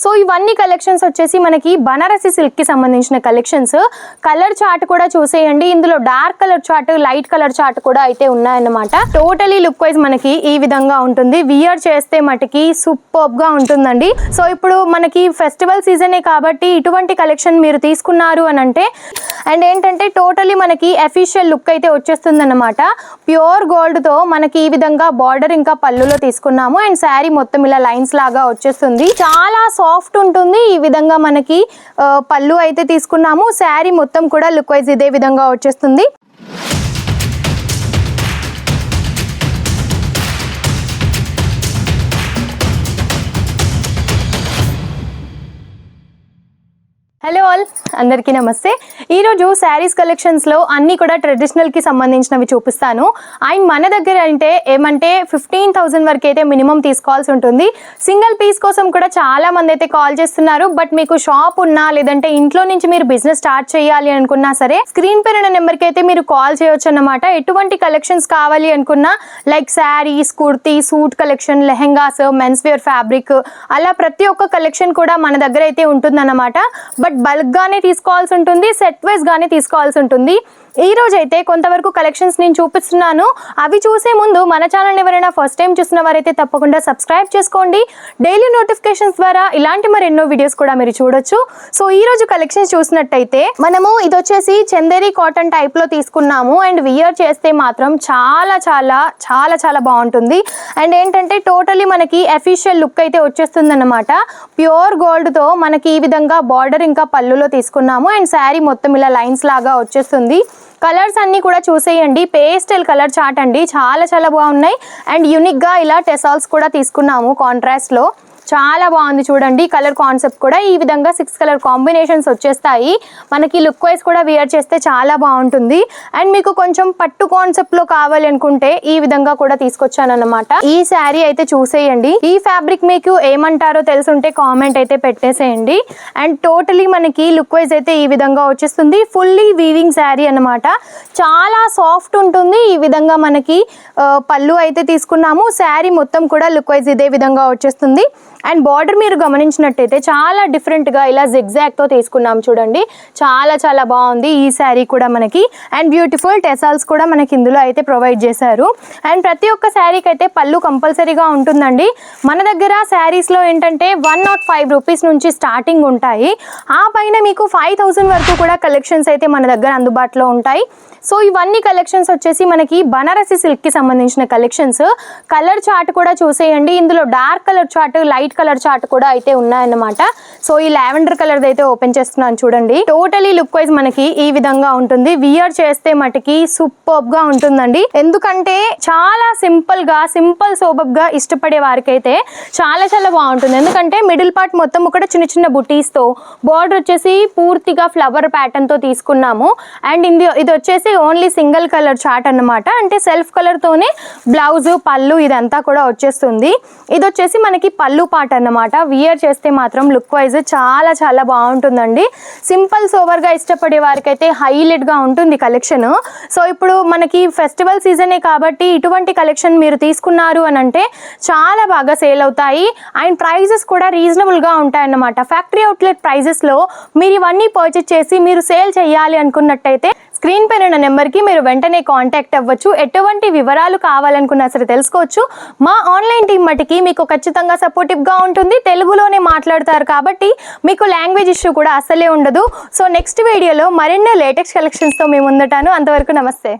So ఇవన్నీ collections వచ్చేసి మనకి బనారసి సిల్క్ కి సంబంధించిన కలెక్షన్స్. కలర్ చార్ట్ కూడా చూసేయండి. ఇందులో dark colour chart, light colour chart కూడా అయితే ఉన్నాయన్నమాట. టోటలీ లుక్ వైజ్ మనకి ఈ విధంగా ఉంటుంది. వియర్ చేస్తే మటుకి సూపర్బ్ గా ఉంటుందండి. సో ఇప్పుడు మనకి ఫెస్టివల్ సీజనే కాబట్టి ఇటువంటి కలెక్షన్ మీరు తీసుకున్నారు అని అంటే అండ్ ఏంటంటే టోటలీ మనకి అఫీషియల్ లుక్ అయితే వచ్చేస్తుంది అన్నమాట. ప్యూర్ గోల్డ్ తో మనకి ఈ విధంగా బార్డర్ ఇంకా పళ్ళులో తీసుకున్నాము. అండ్ శారీ మొత్తం ఇలా లైన్స్ లాగా వచ్చేస్తుంది. చాలా సాఫ్ట్ ఉంటుంది. ఈ విధంగా మనకి పళ్ళు అయితే తీసుకున్నాము. శారీ మొత్తం కూడా లుక్ వైజ్ ఇదే విధంగా వచ్చేస్తుంది. హలో ఆల్, అందరికీ నమస్తే. ఈరోజు శారీస్ కలెక్షన్స్లో అన్నీ కూడా ట్రెడిషనల్కి సంబంధించినవి చూపిస్తాను. అండ్ మన దగ్గర ఏమంటే 15,000 వరకు అయితే మినిమం తీసుకోవాల్సి ఉంటుంది. సింగిల్ పీస్ కోసం కూడా చాలా మంది అయితే కాల్ చేస్తున్నారు. బట్ మీకు షాప్ ఉన్నా లేదంటే ఇంట్లో నుంచి మీరు బిజినెస్ స్టార్ట్ చేయాలి అనుకున్నా సరే స్క్రీన్ పైన నెంబర్కి అయితే మీరు కాల్ చేయొచ్చు అన్నమాట. ఎటువంటి కలెక్షన్స్ కావాలి అనుకున్నా like saris, kurti, suit collection, lehengas, men's wear fabric, అలా ప్రతి ఒక్క కలెక్షన్ కూడా మన దగ్గర అయితే ఉంటుందన్నమాట. బట్ బల్క్ గానే తీసుకోవాల్సి ఉంటుంది, సెట్ వైజ్ గానే తీసుకోవాల్సి ఉంటుంది. ఈ రోజు అయితే కొంతవరకు కలెక్షన్స్ నేను చూపిస్తున్నాను. అవి చూసే ముందు మన ఛానల్ ఎవరైనా ఫస్ట్ టైం చూసిన వారైతే తప్పకుండా సబ్స్క్రైబ్ చేసుకోండి. డైలీ నోటిఫికేషన్స్ ద్వారా ఇలాంటి మరెన్నో వీడియోస్ కూడా మీరు చూడొచ్చు. సో ఈ రోజు కలెక్షన్స్ చూసినట్టయితే మనము ఇది వచ్చేసి చందేరి కాటన్ టైప్ లో తీసుకున్నాము. అండ్ వియర్ చేస్తే మాత్రం చాలా చాలా చాలా చాలా బాగుంటుంది. అండ్ ఏంటంటే టోటలీ మనకి అఫీషియల్ లుక్ అయితే వచ్చేస్తుంది అన్నమాట. ప్యూర్ గోల్డ్ తో మనకి ఈ విధంగా బార్డర్ ఇంకా పళ్ళులో తీసుకున్నాము. అండ్ శారీ మొత్తం ఇలా లైన్స్ లాగా వచ్చేస్తుంది. కలర్స్ అన్నీ కూడా చూసేయండి. పేస్టల్ కలర్ చార్ట్ అండి, చాలా చాలా బాగున్నాయి. అండ్ యూనిక్గా ఇలా టెసాల్స్ కూడా తీసుకున్నాము కాంట్రాస్ట్లో. చాలా బాగుంది చూడండి. కలర్ కాన్సెప్ట్ కూడా ఈ విధంగా 6 కలర్ కాంబినేషన్స్ వచ్చేస్తాయి. మనకి లుక్ వైజ్ కూడా వియర్ చేస్తే చాలా బాగుంటుంది. అండ్ మీకు కొంచెం పట్టు కాన్సెప్ట్ లో కావాలి అనుకుంటే ఈ విధంగా కూడా తీసుకొచ్చాను అన్నమాట. ఈ శారీ అయితే చూసేయండి. ఈ ఫ్యాబ్రిక్ మీకు ఏమంటారో తెలుసుంటే కామెంట్ అయితే పెట్టేసేయండి. అండ్ టోటలీ మనకి లుక్ వైజ్ అయితే ఈ విధంగా వచ్చేస్తుంది. ఫుల్లీ వీవింగ్ శారీ అన్నమాట. చాలా సాఫ్ట్ ఉంటుంది. ఈ విధంగా మనకి పళ్ళు అయితే తీసుకున్నాము. శారీ మొత్తం కూడా లుక్ వైజ్ ఇదే విధంగా వచ్చేస్తుంది. అండ్ బార్డర్ మీరు గమనించినట్టయితే చాలా డిఫరెంట్గా ఇలా జిగ్జాగ్ తో తీసుకున్నాం చూడండి. చాలా చాలా బాగుంది ఈ శారీ కూడా మనకి. అండ్ బ్యూటిఫుల్ టెసాల్స్ కూడా మనకి ఇందులో అయితే ప్రొవైడ్ చేశారు. అండ్ ప్రతి ఒక్క శారీకి అయితే పళ్ళు కంపల్సరీగా ఉంటుందండి. మన దగ్గర శారీస్లో ఏంటంటే 105 రూపీస్ నుంచి స్టార్టింగ్ ఉంటాయి. ఆ పైన మీకు 5,000 వరకు కూడా కలెక్షన్స్ అయితే మన దగ్గర అందుబాటులో ఉంటాయి. సో ఇవన్నీ కలెక్షన్స్ వచ్చేసి మనకి బనారసి సిల్క్ కి సంబంధించిన కలెక్షన్స్. కలర్ చార్ట్ కూడా చూసేయండి. ఇందులో dark colour chart, light colour chart కూడా అయితే ఉన్నాయన్నమాట. సో ఈ లావెండర్ కలర్ అయితే ఓపెన్ చేస్తున్నాను చూడండి. టోటలీ లుక్ వైజ్ మనకి ఈ విధంగా ఉంటుంది. వియర్ చేస్తే మటుకి సూపర్బ్ గా ఉంటుందండి. ఎందుకంటే చాలా సింపుల్ సోబబ్ గా ఇష్టపడే వారికి అయితే చాలా చాలా బాగుంటుంది. ఎందుకంటే మిడిల్ పార్ట్ మొత్తం కూడా చిన్న చిన్న బుటీస్ తో, బార్డర్ వచ్చేసి పూర్తిగా ఫ్లవర్ ప్యాటర్న్ తో తీసుకున్నాము. అండ్ ఇది వచ్చేసి ఓన్లీ సింగిల్ కలర్ చార్ట్ అన్నమాట. అంటే సెల్ఫ్ కలర్ తోనే బ్లౌజ్, పళ్ళు ఇదంతా కూడా వచ్చేస్తుంది. ఇది వచ్చేసి మనకి పళ్ళు పార్ట్ అన్నమాట. వియర్ చేస్తే మాత్రం లుక్ వైజ్ చాలా చాలా బాగుంటుందండి. సింపుల్ సోబర్ గా ఇష్టపడే వారికి అయితే హైలైట్ గా ఉంటుంది కలెక్షన్. సో ఇప్పుడు మనకి ఫెస్టివల్ సీజనే కాబట్టి ఇటువంటి కలెక్షన్ మీరు తీసుకున్నారు అని అంటే చాలా బాగా సేల్ అవుతాయి. అండ్ ప్రైజెస్ కూడా రీజనబుల్ గా ఉంటాయి అన్నమాట. ఫ్యాక్టరీ అవుట్లెట్ ప్రైజెస్ లో మీరు ఇవన్నీ పర్చేస్ చేసి మీరు సేల్ చేయాలి అనుకున్నట్టయితే స్క్రీన్ పైన ఉన్న నెంబర్కి మీరు వెంటనే కాంటాక్ట్ అవ్వచ్చు. ఎటువంటి వివరాలు కావాలనుకున్నా సరే తెలుసుకోవచ్చు. మా ఆన్లైన్ టీమ్ మటుకి మీకు ఖచ్చితంగా సపోర్టివ్గా ఉంటుంది. తెలుగులోనే మాట్లాడతారు కాబట్టి మీకు లాంగ్వేజ్ ఇష్యూ కూడా అసలే ఉండదు. సో నెక్స్ట్ వీడియోలో మరిన్నో లేటెస్ట్ కలెక్షన్స్తో మేము ముందుంటాను. అంతవరకు నమస్తే.